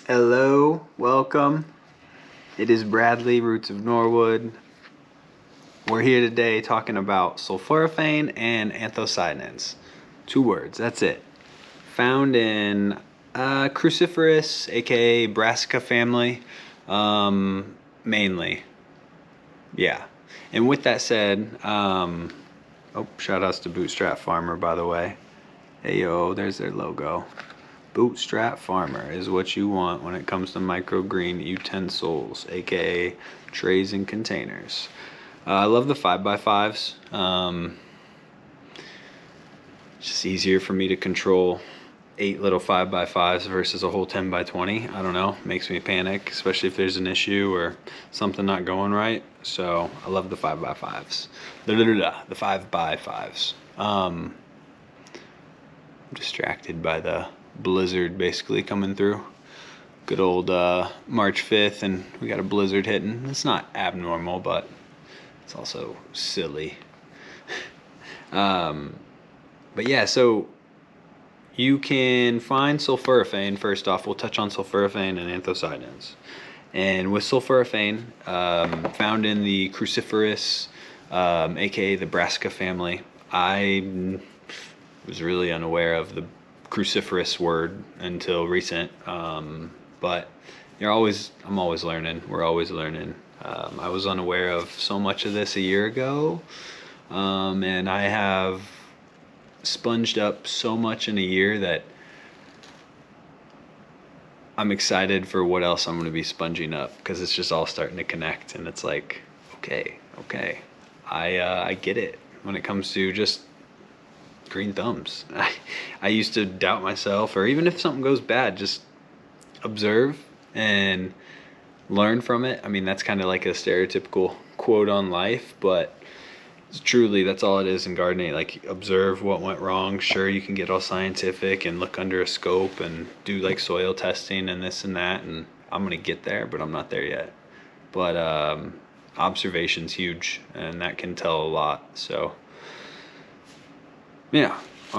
Hello, welcome. It is Bradley, Roots of Norwood. We're here today talking about sulforaphane and anthocyanins. 2 words, that's it. Found in Cruciferous, aka Brassica family, mainly. Yeah. And with that said, shout outs to Bootstrap Farmer, by the way. Hey yo, there's their logo. Bootstrap Farmer is what you want when it comes to microgreen utensils, aka trays and containers. I love the 5x5s. It's just easier for me to control 8 little 5x5s versus a whole 10x20. I don't know, makes me panic, especially if there's an issue or something not going right. So I love the 5x5s. The 5x5s. I'm distracted by the blizzard basically coming through. Good old March 5th, and we got a blizzard hitting. It's not abnormal, but it's also silly. But yeah, so you can find sulforaphane. First off, we'll touch on sulforaphane and anthocyanins. And with sulforaphane, found in the Cruciferous, aka the Brassica family, I was really unaware of the cruciferous word until recent, but I'm always learning. We're always learning. I was unaware of so much of this a year ago, and I have sponged up so much in a year that I'm excited for what else I'm going to be sponging up, because it's just all starting to connect, and it's like, okay, I get it when it comes to just green thumbs. I used to doubt myself, or even if something goes bad, just observe and learn from it. I mean, that's kind of like a stereotypical quote on life, but truly that's all it is in gardening. Like, observe what went wrong. Sure, you can get all scientific and look under a scope and do like soil testing and this and that, and I'm gonna get there, but I'm not there yet. But observation's huge, and that can tell a lot. So yeah, I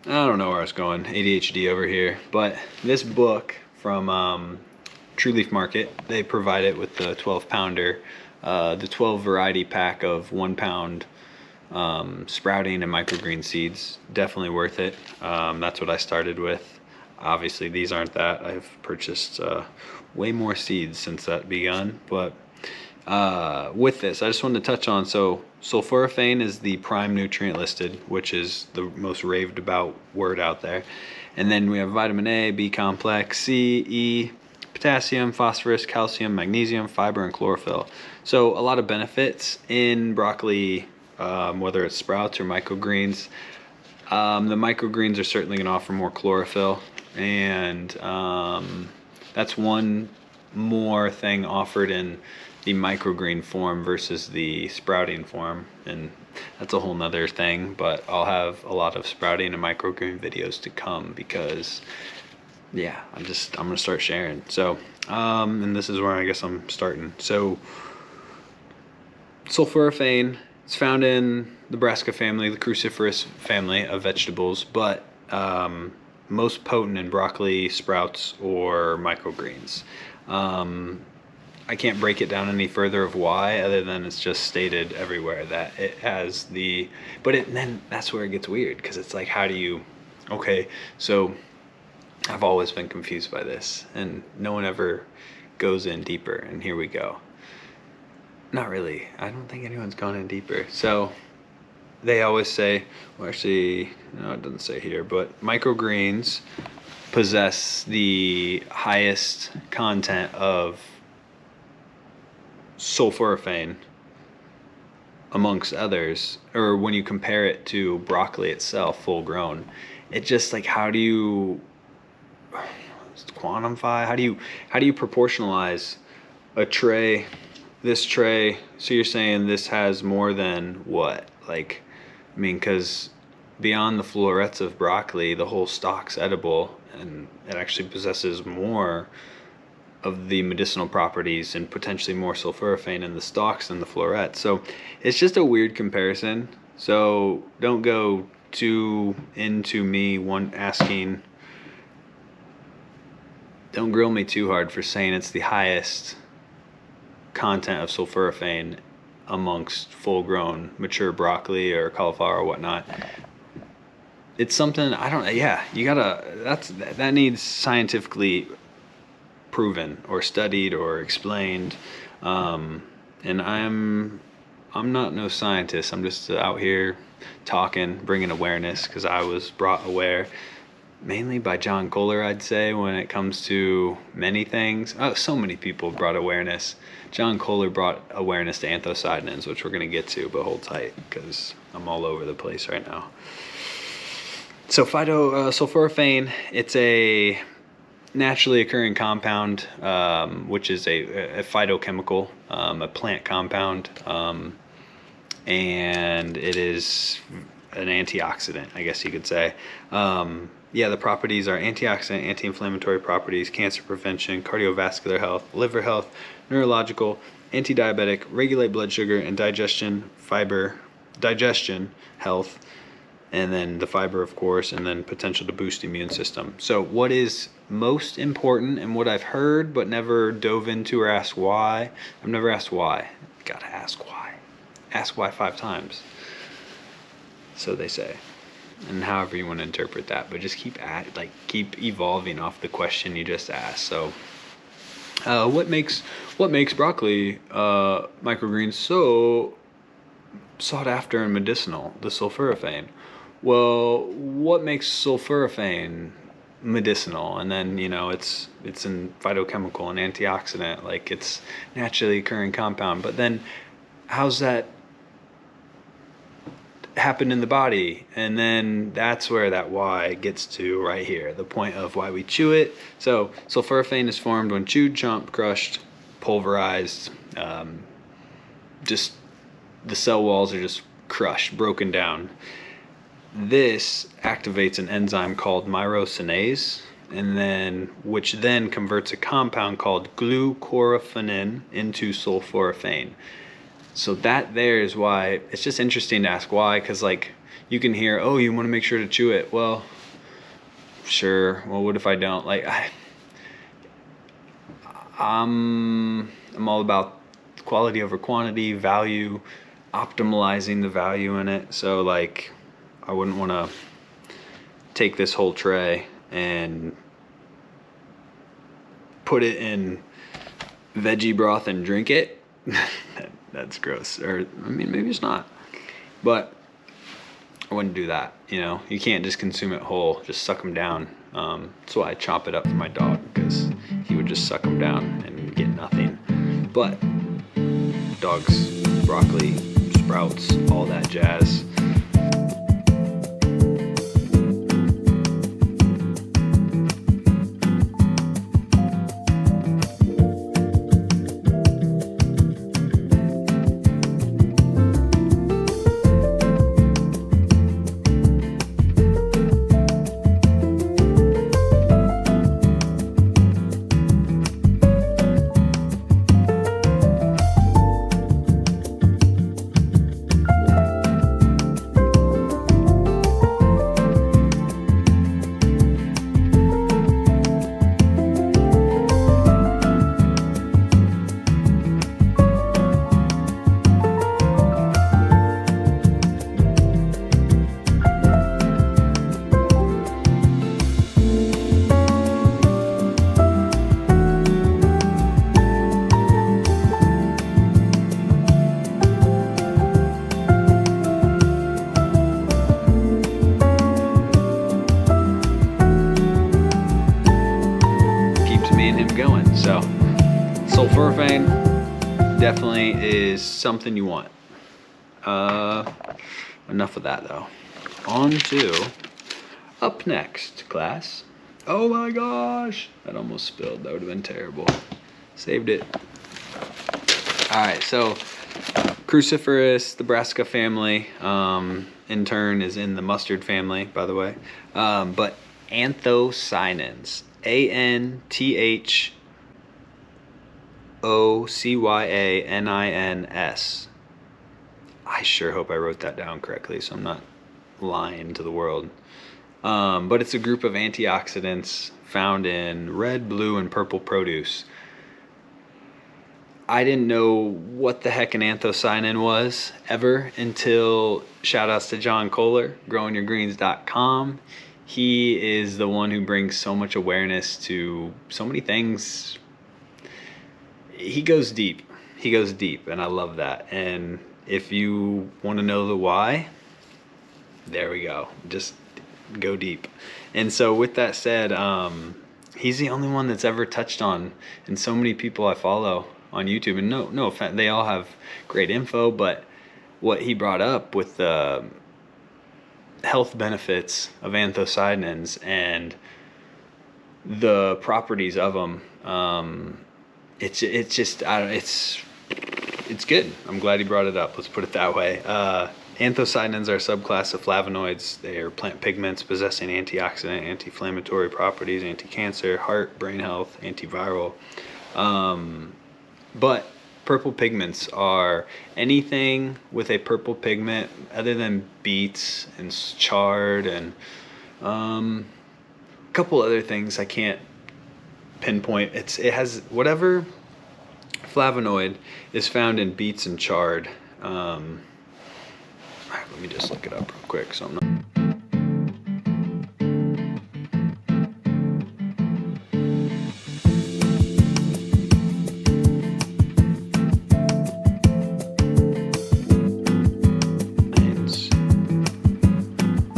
don't know where I was going. ADHD over here. But this book from TrueLeafMarket, they provide it with the 12-pounder, the 12 variety pack of 1 pound sprouting and microgreen seeds. Definitely worth it. That's what I started with. Obviously, these aren't that. I've purchased way more seeds since that begun, but with this, I just wanted to touch on, so sulforaphane is the prime nutrient listed, which is the most raved about word out there. And then we have vitamin A, B complex, C, E, potassium, phosphorus, calcium, magnesium, fiber, and chlorophyll. So a lot of benefits in broccoli, whether it's sprouts or microgreens. The microgreens are certainly going to offer more chlorophyll, and that's one more thing offered in the microgreen form versus the sprouting form, and that's a whole nother thing. But I'll have a lot of sprouting and microgreen videos to come, because yeah, I'm gonna start sharing. So and this is where I guess I'm starting. So sulforaphane, it's found in the Brassica family, the cruciferous family of vegetables, but most potent in broccoli, sprouts, or microgreens. I can't break it down any further of why, other than it's just stated everywhere that it has the, then that's where it gets weird, because it's like, how do you, okay, so I've always been confused by this, and no one ever goes in deeper, and here we go. Not really. I don't think anyone's gone in deeper. So they always say, well, actually, no, it doesn't say here, but microgreens possess the highest content of sulforaphane amongst others, or when you compare it to broccoli itself, full grown. It just, like, how do you quantify, how do you proportionalize a tray, this tray? So you're saying this has more than what? Like, I mean, because beyond the florets of broccoli, the whole stalk's edible, and it actually possesses more of the medicinal properties and potentially more sulforaphane in the stalks than the florets. So it's just a weird comparison. So don't go too into me asking don't grill me too hard for saying it's the highest content of sulforaphane amongst full-grown mature broccoli or cauliflower or whatnot. It's something I don't. Yeah, you gotta. That needs scientifically proven or studied or explained. And I'm not no scientist. I'm just out here talking, bringing awareness, because I was brought aware mainly by John Kohler, I'd say, when it comes to many things. Oh, so many people brought awareness. John Kohler brought awareness to anthocyanins, which we're going to get to, but hold tight because I'm all over the place right now. So sulforaphane, it's a naturally occurring compound, which is a phytochemical, a plant compound, and it is an antioxidant, I guess you could say. Yeah, the properties are antioxidant, anti-inflammatory properties, cancer prevention, cardiovascular health, liver health, neurological, anti-diabetic, regulate blood sugar, and digestion health, and then the fiber, of course, and then potential to boost the immune system. So what is most important, and what I've heard but never dove into or asked why, I've never asked why. Gotta ask why. Ask why 5 times. So they say. And however you want to interpret that, but just keep evolving off the question you just asked. So what makes broccoli microgreens so sought after and medicinal? The sulforaphane. Well, what makes sulforaphane medicinal? And then, you know, it's in phytochemical and antioxidant, like it's naturally occurring compound. But then how's that happen in the body? And then that's where that why gets to right here, the point of why we chew it. So sulforaphane is formed when chewed, chomped, crushed, pulverized. Just the cell walls are just crushed, broken down. This activates an enzyme called myrosinase, and then which then converts a compound called glucoraphanin into sulforaphane. So that there is why it's just interesting to ask why, because like you can hear, oh, you want to make sure to chew it. Well, sure. Well, what if I don't? Like I'm all about quality over quantity, value, optimizing the value in it. So like I wouldn't want to take this whole tray and put it in veggie broth and drink it. That's gross. Or I mean, maybe it's not, but I wouldn't do that. You know, you can't just consume it whole, just suck them down. That's why I chop it up for my dog, because he would just suck them down and get nothing. But dogs, broccoli, sprouts, all that jazz. So sulforaphane definitely is something you want. Enough of that though. On to up next, class. Oh my gosh, that almost spilled. That would have been terrible. Saved it. All right, so Cruciferous, the Brassica family, in turn is in the mustard family, by the way. But anthocyanins, ANTHOCYANINS. I sure hope I wrote that down correctly, so I'm not lying to the world. But it's a group of antioxidants found in red, blue, and purple produce. I didn't know what the heck an anthocyanin was ever until, shout outs to John Kohler, growingyourgreens.com. He is the one who brings so much awareness to so many things. He goes deep. He goes deep, and I love that. And if you want to know the why, there we go. Just go deep. And so with that said, he's the only one that's ever touched on, and so many people I follow on YouTube, and no offense, they all have great info, but what he brought up with the health benefits of anthocyanins and the properties of them, it's just it's good. I'm glad he brought it up. Let's put it that way. Anthocyanins are a subclass of flavonoids. They are plant pigments possessing antioxidant, anti-inflammatory properties, anti-cancer, heart, brain health, antiviral. But purple pigments are anything with a purple pigment other than beets and chard and a couple other things I can't pinpoint. It has whatever flavonoid is found in beets and chard. Let me just look it up real quick so I'm not...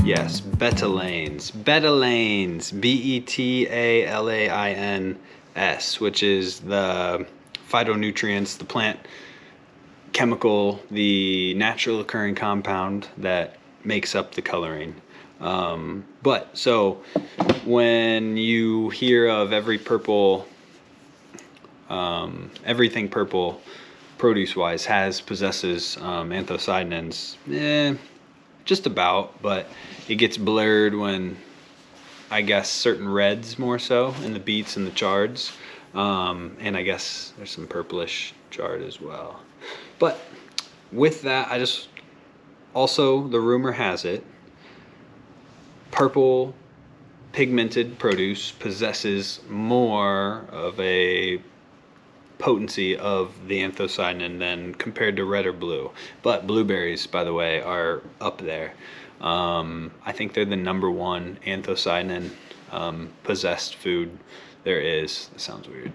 Yes, betalains, betalains, which is the phytonutrients, the plant chemical, the natural occurring compound that makes up the coloring. But so when you hear of everything purple produce-wise possesses anthocyanins, just about, but it gets blurred when I guess certain reds more so in the beets and the chards, and I guess there's some purplish chard as well. But with that, also the rumor has it, purple pigmented produce possesses more of a potency of the anthocyanin than compared to red or blue. But blueberries, by the way, are up there. I think they're the #1 anthocyanin possessed food there is. That sounds weird.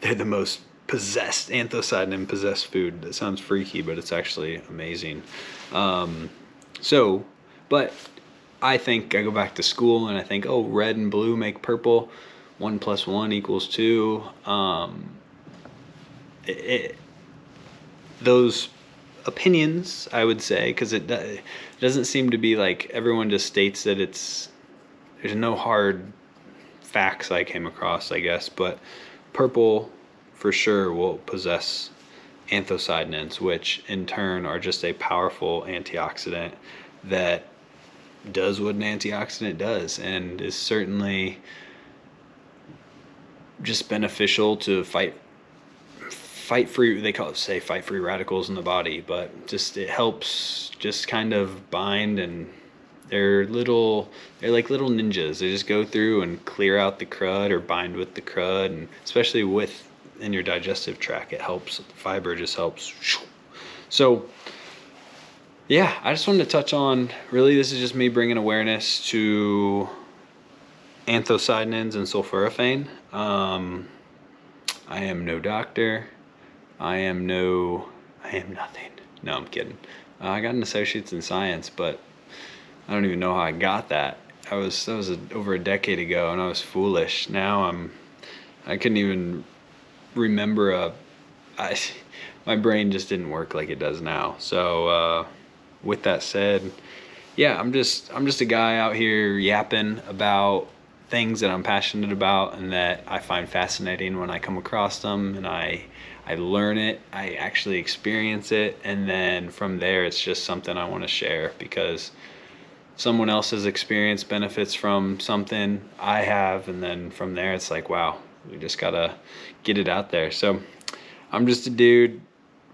They're the most possessed anthocyanin possessed food. That sounds freaky, but it's actually amazing. But I think I go back to school and I think, oh, red and blue make purple. 1 + 1 = 2. Those opinions, I would say, because it doesn't seem to be like everyone just states that there's no hard facts I came across, I guess, but purple for sure will possess anthocyanins, which in turn are just a powerful antioxidant that does what an antioxidant does, and is certainly just beneficial to fight free, they fight free radicals in the body, but just it helps just kind of bind, and they're like little ninjas. They just go through and clear out the crud or bind with the crud, and especially in your digestive tract, it helps. The fiber just helps. So yeah, I just wanted to touch on, really this is just me bringing awareness to anthocyanins and sulforaphane. I am no doctor. I am nothing. No, I'm kidding. I got an associate's in science, but I don't even know how I got that. That was over a decade ago, and I was foolish. Now I couldn't even remember my brain just didn't work like it does now. So with that said, yeah, I'm just a guy out here yapping about things that I'm passionate about and that I find fascinating when I come across them, and I learn it, I actually experience it, and then from there it's just something I want to share because someone else has experienced benefits from something I have, and then from there it's like, wow, we just gotta get it out there. So I'm just a dude,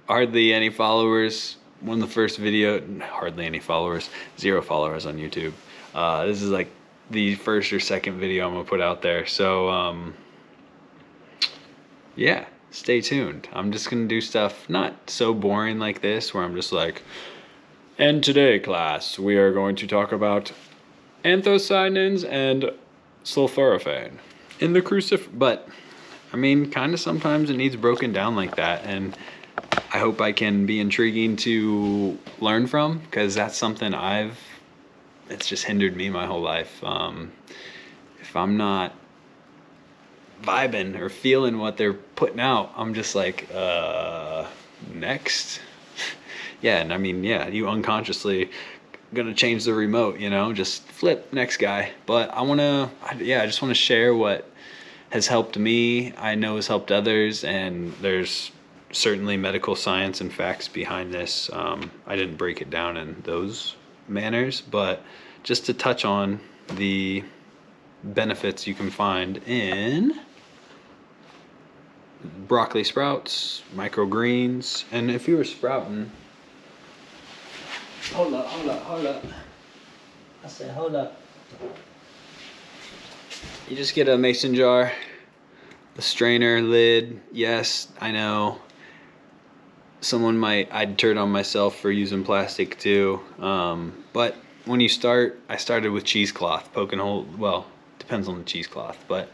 hardly any followers. Hardly any followers, 0 followers on YouTube. This is like the first or second video I'm gonna put out there. So yeah, stay tuned. I'm just gonna do stuff not so boring like this, where I'm just like, and today, class, we are going to talk about anthocyanins and sulforaphane in the cruciferous. But I mean, kind of sometimes it needs broken down like that, and I hope I can be intriguing to learn from, because that's something it's just hindered me my whole life. If I'm not vibing or feeling what they're putting out, I'm just like, next. Yeah, and I mean, yeah, you unconsciously gonna change the remote, you know, just flip, next guy. But I just want to share what has helped me, I know has helped others, and there's certainly medical science and facts behind this. I didn't break it down in those manners, but just to touch on the benefits you can find in broccoli sprouts, microgreens, and if you were sprouting, hold up. I said, hold up. You just get a mason jar, a strainer lid. Yes, I know. I'd turn on myself for using plastic too. But when you start, I started with cheesecloth, poking hole. Well, depends on the cheesecloth, but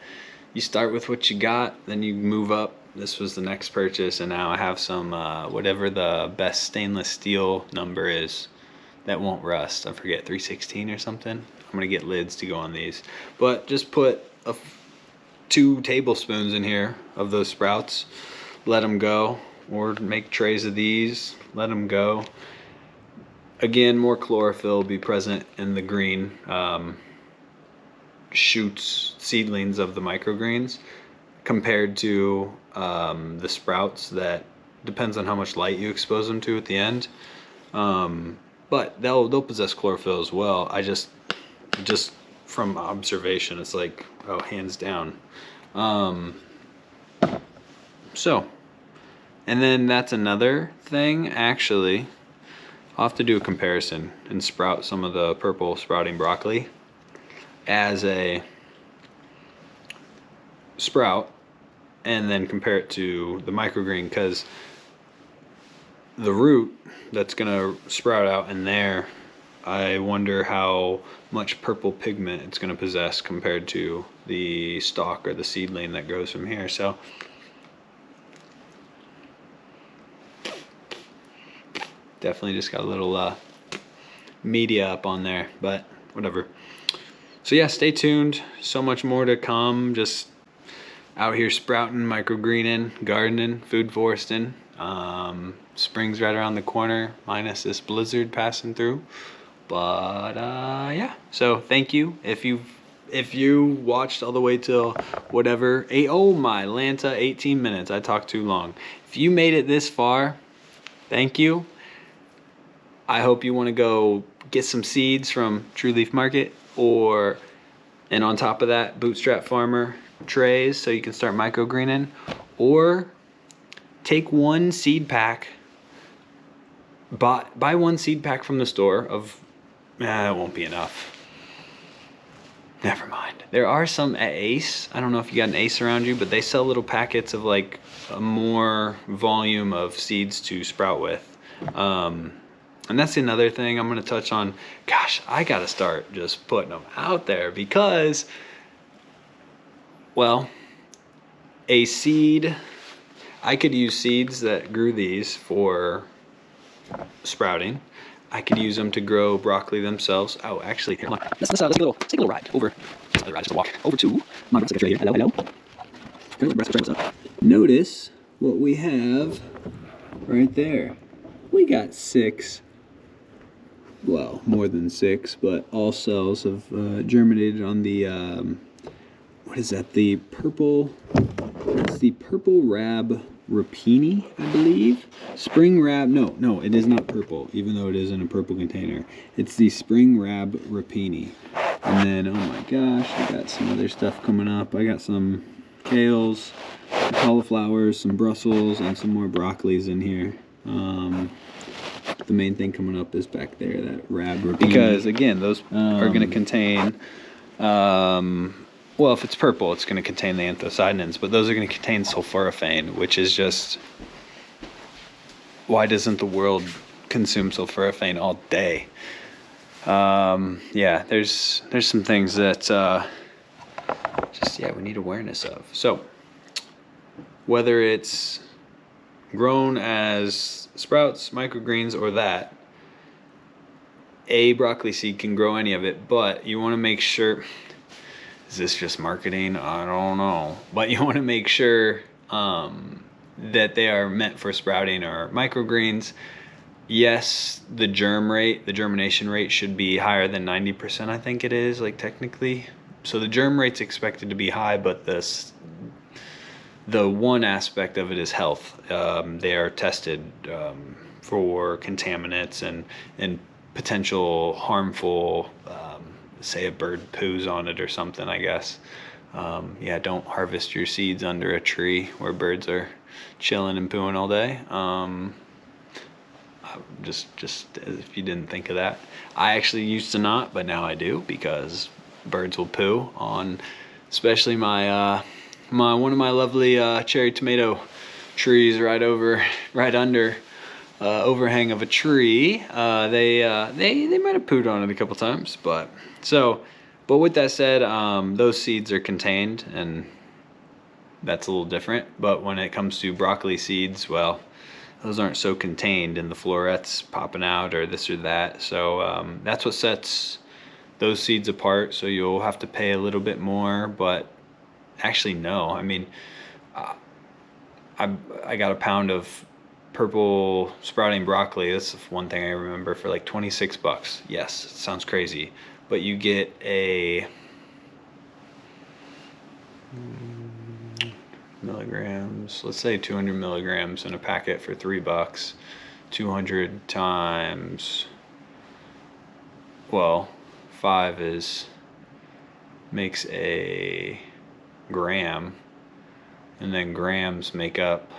you start with what you got, then you move up. This was the next purchase, and now I have some, whatever the best stainless steel number is that won't rust. I forget, 316 or something. I'm gonna get lids to go on these, but just put 2 tablespoons in here of those sprouts, let them go, or make trays of these, let them go. Again, more chlorophyll will be present in the green shoots, seedlings of the microgreens, compared to the sprouts that depends on how much light you expose them to at the end. But they'll possess chlorophyll as well. I just from observation, it's like, oh, hands down. So, and then that's another thing, actually. I'll have to do a comparison and sprout some of the purple sprouting broccoli as a sprout, and then compare it to the microgreen, because the root that's gonna sprout out in there, I wonder how much purple pigment it's gonna possess compared to the stalk or the seedling that grows from here. So definitely just got a little media up on there, but whatever. So yeah, stay tuned. So much more to come. Just out here sprouting, microgreening, gardening, food foresting. Spring's right around the corner, minus this blizzard passing through. But yeah, so thank you. If you watched all the way till whatever, oh my Lanta, 18 minutes. I talked too long. If you made it this far, thank you. I hope you want to go get some seeds from TrueLeafMarket, and on top of that, Bootstrap Farmer trays, so you can start microgreening, or take one seed pack, buy one seed pack from the store of, it won't be enough. Never mind. There are some at Ace. I don't know if you got an Ace around you, but they sell little packets of like a more volume of seeds to sprout with. And that's another thing I'm going to touch on. Gosh, I got to start just putting them out there, because, well, a seed, I could use seeds that grew these for sprouting. I could use them to grow broccoli themselves. Oh, actually, here, let's take a little ride over. Let's ride, just a walk over to my Brassica tray here. Hello. Brassica tray, what's up? Notice what we have right there. We got 6. Well, more than 6, but all cells have germinated on the, what is that, the purple, it's the purple rab rapini, I believe. Spring rab, no, it is not purple, even though it is in a purple container. It's the spring rab rapini. And then, oh my gosh, I got some other stuff coming up. I got some kales, some cauliflowers, some Brussels, and some more broccolis in here. the main thing coming up is back there, that rab. Because again, those are going to contain, well, if it's purple, it's going to contain the anthocyanins, but those are going to contain sulforaphane, which is just, why doesn't the world consume sulforaphane all day? Yeah, there's some things that just, yeah, we need awareness of. So whether it's grown as sprouts, microgreens, or that, a broccoli seed can grow any of it, but you want to make sure, is this just marketing? I don't know. But you want to make sure that they are meant for sprouting or microgreens. Yes, the germination rate should be higher than 90%, I think it is, like technically. So the germ rate's expected to be high, but the one aspect of it is health. They are tested for contaminants and potential harmful, say a bird poos on it or something, I guess. Yeah, don't harvest your seeds under a tree where birds are chilling and pooing all day. Just if you didn't think of that. I actually used to not, but now I do, because birds will poo on, especially my one of my lovely cherry tomato trees right under overhang of a tree. They might have pooed on it a couple times, but with that said, those seeds are contained, and that's a little different. But when it comes to broccoli seeds, well, those aren't so contained, and the florets popping out or this or that. So that's what sets those seeds apart. So you'll have to pay a little bit more, but actually no. I mean, I got a pound of purple sprouting broccoli. That's one thing I remember, for like 26 bucks. Yes, it sounds crazy, but you get a milligrams, let's say 200 milligrams in a packet for $3. 200 times, well, 5 makes a gram, and then grams make up,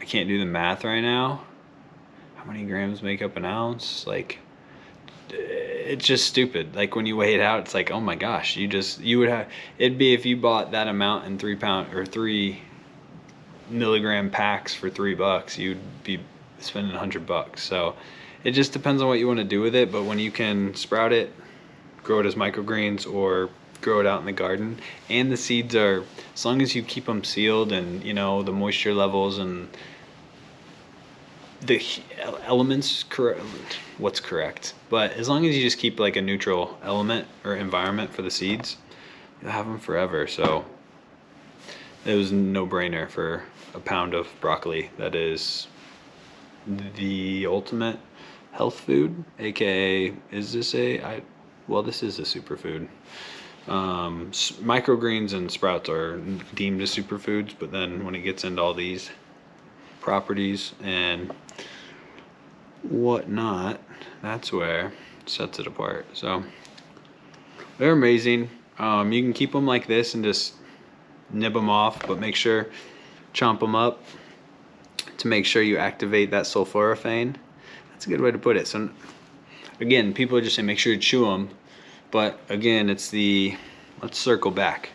I can't do the math right now, how many grams make up an ounce? Like, it's just stupid. Like, when you weigh it out, it's like, oh my gosh, you would have, it'd be if you bought that amount in 3 milligram packs for $3, you'd be spending $100. So it just depends on what you want to do with it. But when you can sprout it, grow it as microgreens, or grow it out in the garden, and the seeds are, as long as you keep them sealed, and you know the moisture levels and the elements what's correct, but as long as you just keep like a neutral element or environment for the seeds, you'll have them forever. So it was a no-brainer for a pound of broccoli. That is the ultimate health food, aka, is this well, this is a superfood. Microgreens and sprouts are deemed as superfoods, but then when it gets into all these properties and whatnot, that's where it sets it apart. So they're amazing. You can keep them like this and just nib them off, but make sure, chomp them up to make sure you activate that sulforaphane. That's a good way to put it. So again, people are just saying make sure you chew them, but again, it's let's circle back.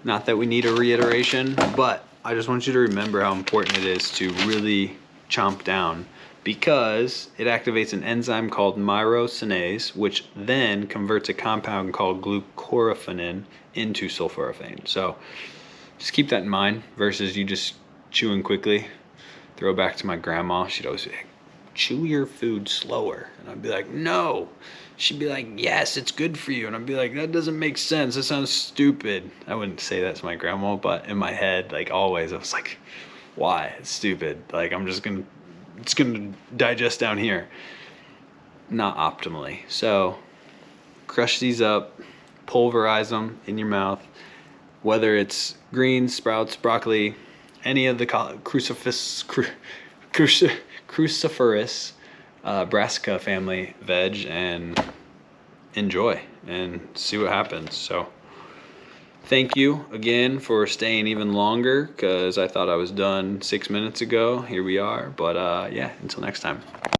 Not that we need a reiteration, but I just want you to remember how important it is to really chomp down, because it activates an enzyme called myrosinase, which then converts a compound called glucoraphanin into sulforaphane. So just keep that in mind, versus you just chewing quickly. Throw back to my grandma. She'd always say, chew your food slower. And I'd be like, no. She'd be like, yes, it's good for you. And I'd be like, that doesn't make sense. That sounds stupid. I wouldn't say that to my grandma, but in my head, like always, I was like, why? It's stupid. Like, it's gonna digest down here. Not optimally. So crush these up, pulverize them in your mouth, whether it's greens, sprouts, broccoli, any of the Cruciferous, Brassica family veg, and enjoy and see what happens. So thank you again for staying even longer, because I thought I was done 6 minutes ago. Here we are. But yeah, until next time.